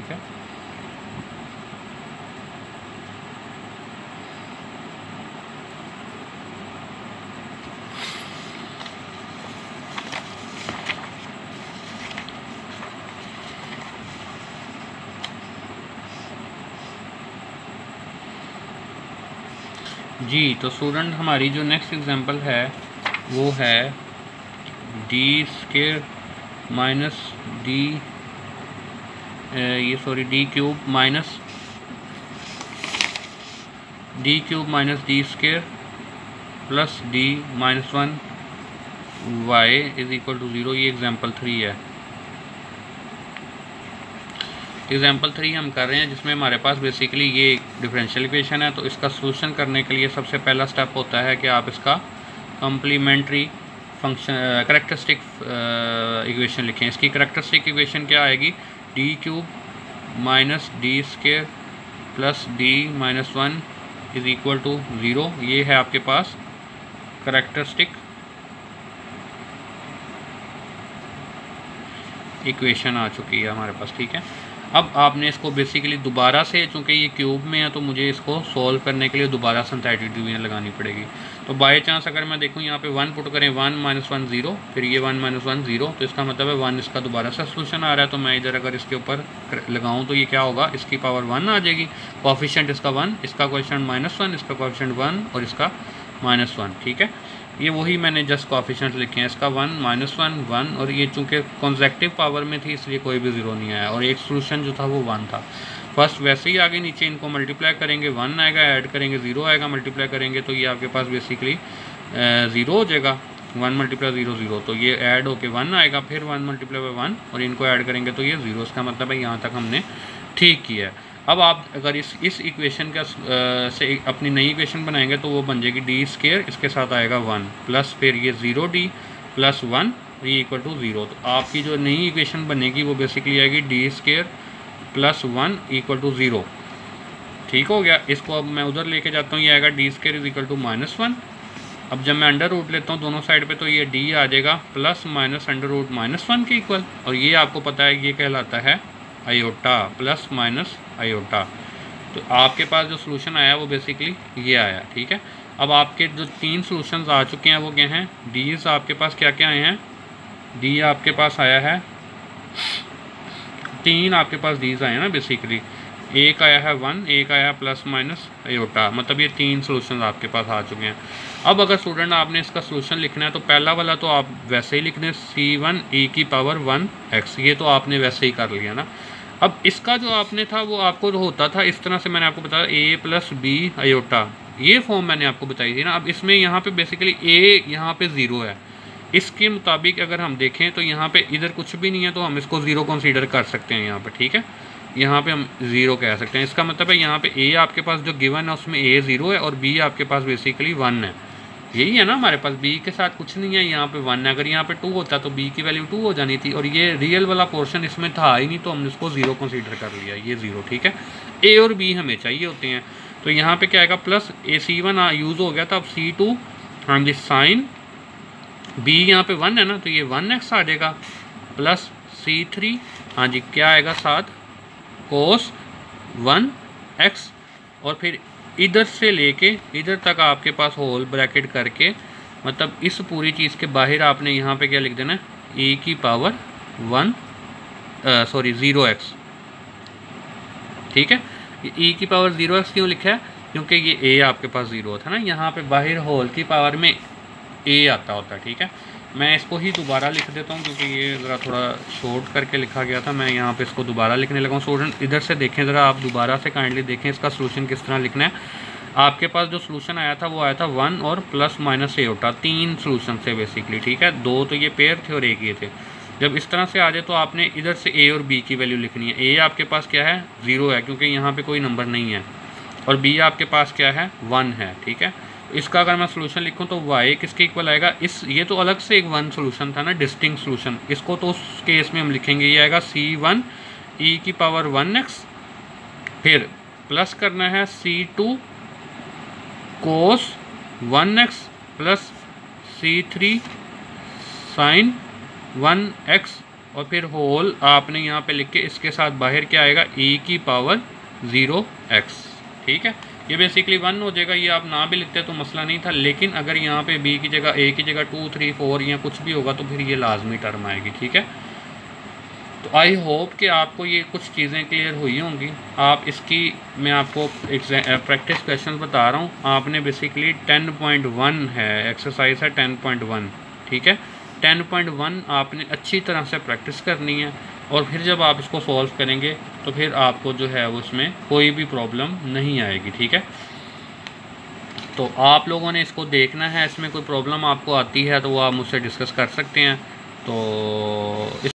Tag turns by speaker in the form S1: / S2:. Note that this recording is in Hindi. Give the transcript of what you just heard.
S1: ठीक है। जी तो स्टूडेंट हमारी जो नेक्स्ट एग्जांपल है वो है D square minus D D cube minus D square plus D minus 1 Y is equal to 0। ये एग्जांपल 3 है। एग्जाम्पल 3 हम कर रहे हैं जिसमें हमारे पास बेसिकली ये डिफरेंशियल इक्वेशन है। तो इसका सॉल्यूशन करने के लिए सबसे पहला स्टेप होता है कि आप इसका कॉम्प्लीमेंट्री फंक्शन करैक्टरिस्टिक इक्वेशन लिखें। इसकी करैक्टरिस्टिक इक्वेशन क्या आएगी? D cube minus D square plus D minus 1 is equal to 0। ये है आपके पास करैक्टरिस्टिक इक्वेशन आ चुकी है हमारे पास, ठीक है। अब आपने इसको बेसिकली दोबारा से, चूँकि ये क्यूब में है तो मुझे इसको सॉल्व करने के लिए दोबारा सिंथेटिक डिवीजन लगानी पड़ेगी। तो बाय चांस अगर मैं देखूँ यहाँ पे 1 पुट करें, 1 माइनस 1 0, फिर ये 1 माइनस 1 0, तो इसका मतलब है 1 इसका दोबारा से सोल्यूशन आ रहा है। तो मैं इधर अगर इसके ऊपर लगाऊँ तो ये क्या होगा? इसकी पावर 1 आ जाएगी। कोएफिशिएंट इसका 1, इसका कोएफिशिएंट -1, इसका कोएफिशिएंट 1 और इसका -1, ठीक है। ये वही मैंने जस्ट कोएफिशिएंट लिखे हैं, इसका 1 -1 1, और ये चूँकि कॉन्सेक्टिव पावर में थी इसलिए कोई भी 0 नहीं आया, और एक सोल्यूशन जो था वो 1 था। फर्स्ट वैसे ही आगे नीचे इनको मल्टीप्लाई करेंगे, 1 आएगा, ऐड करेंगे 0 आएगा, मल्टीप्लाई करेंगे तो ये आपके पास बेसिकली 0 हो जाएगा। 1 मल्टीप्लाई 0 0, तो ये ऐड होके 1 आएगा, फिर 1 मल्टीप्लाई 1 और इनको ऐड करेंगे तो ये 0। इसका मतलब है यहाँ तक हमने ठीक किया है। अब आप अगर इस इक्वेशन का से अपनी नई इक्वेशन बनाएंगे तो वो बन जाएगी डी स्क्वायर, इसके साथ आएगा 1 प्लस फिर ये 0d प्लस 1 ये इक्वल टू 0। तो आपकी जो नई इक्वेशन बनेगी वो बेसिकली आएगी D square plus 1 equal to 0। ठीक हो गया। इसको अब मैं उधर लेके जाता हूँ, ये आएगा D square is equal to -1। अब जब मैं अंडर रूट लेता हूँ दोनों साइड पे तो ये डी आ जाएगा प्लस माइनस अंडर रूट -1 के इक्वल, और ये आपको पता है ये कहलाता है आयोटा, प्लस माइनस आयोटा। तो आपके पास जो सॉल्यूशन आया वो बेसिकली ये आया, ठीक है। अब आपके जो 3 सॉल्यूशंस आ चुके हैं वो क्या हैं? डीज आपके पास क्या क्या आए हैं? डी आपके पास आया है 3 आपके पास डीज आए हैं ना बेसिकली। एक आया है 1, एक आया है प्लस माइनस आयोटा, मतलब ये 3 सॉल्यूशंस आपके पास आ चुके हैं। अब अगर स्टूडेंट आपने इसका सॉल्यूशन लिखना है तो पहला वाला तो आप वैसे ही लिखने c1 e की पावर 1x, ये तो आपने वैसे ही कर लिया ना। अब इसका जो आपने था वो आपको जो होता था इस तरह से, मैंने आपको बताया a प्लस बी आयोटा, ये फॉर्म मैंने आपको बताई थी ना। अब इसमें यहाँ पे बेसिकली a यहाँ पे 0 है, इसके मुताबिक अगर हम देखें तो यहाँ पे इधर कुछ भी नहीं है तो हम इसको 0 कंसीडर कर सकते हैं यहाँ पे, ठीक है। यहाँ पे हम 0 कह सकते हैं। इसका मतलब है यहाँ पे a आपके पास जो गिवन है उसमें a 0 है और b आपके पास बेसिकली 1 है। यही है ना हमारे पास, b के साथ कुछ नहीं है, यहाँ पे 1 है। अगर यहाँ पे 2 होता तो b की वैल्यू 2 हो जानी थी, और ये रियल वाला पोर्शन इसमें था ही नहीं तो हमने इसको 0 कंसीडर कर लिया, ये 0, ठीक है। a और b हमें चाहिए होते हैं, तो यहाँ पे क्या आएगा? प्लस ac1 यूज़ हो गया था, अब c2 हाँ जी साइन b यहाँ पे 1 है ना तो ये 1x आ जाएगा, प्लस c3 हाँ जी क्या आएगा साथ कोस 1x, और फिर इधर से लेके इधर तक आपके पास होल ब्रैकेट करके, मतलब इस पूरी चीज़ के बाहर आपने यहाँ पे क्या लिख देना है? e की पावर 0x, ठीक है। e की पावर 0x क्यों लिखा है? क्योंकि ये a आपके पास 0 था ना, यहाँ पे बाहर होल की पावर में a आता होता है, ठीक है। मैं इसको ही दोबारा लिख देता हूँ क्योंकि ये ज़रा थोड़ा शॉर्ट करके लिखा गया था, मैं यहाँ पे इसको दोबारा लिखने लगा हूँ। स्टूडेंट इधर से देखें ज़रा, आप दोबारा से काइंडली देखें इसका सॉल्यूशन किस तरह लिखना है। आपके पास जो सॉल्यूशन आया था वो आया था 1 और प्लस माइनस आयोटा, 3 सॉल्यूशन थे बेसिकली, ठीक है। 2 तो ये पेयर थे और 1 ये थे। जब इस तरह से आ जाए तो आपने इधर से a और b की वैल्यू लिखनी है। a आपके पास क्या है? 0 है क्योंकि यहाँ पर कोई नंबर नहीं है, और b आपके पास क्या है? 1 है, ठीक है। इसका अगर मैं सॉल्यूशन लिखूं तो y किसके इक्वल आएगा? ये तो अलग से एक 1 सॉल्यूशन था ना, डिस्टिंक्ट सॉल्यूशन, इसको तो उस केस में हम लिखेंगे ये आएगा c1 e की पावर 1x, फिर प्लस करना है c2 कोस 1x plus c3 sign 1x और फिर होल आपने यहाँ पे लिख के इसके साथ बाहर क्या आएगा, e की पावर 0x। ठीक है, ये बेसिकली 1 हो जाएगा। ये आप ना भी लिखते तो मसला नहीं था, लेकिन अगर यहाँ पे b की जगह a की जगह 2 3 4 या कुछ भी होगा तो फिर ये लाजमी टर्म आएगी। ठीक है, तो आई होप कि आपको ये कुछ चीज़ें क्लियर हुई होंगी। आप इसकी मैं आपको प्रैक्टिस क्वेश्चन बता रहा हूँ। आपने बेसिकली 10.1 है, एक्सरसाइज है 10.1। ठीक है, 10.1 आपने अच्छी तरह से प्रैक्टिस करनी है, और फिर जब आप इसको सॉल्व करेंगे तो फिर आपको जो है उसमें कोई भी प्रॉब्लम नहीं आएगी। ठीक है, तो आप लोगों ने इसको देखना है, इसमें कोई प्रॉब्लम आपको आती है तो वो आप मुझसे डिस्कस कर सकते हैं। तो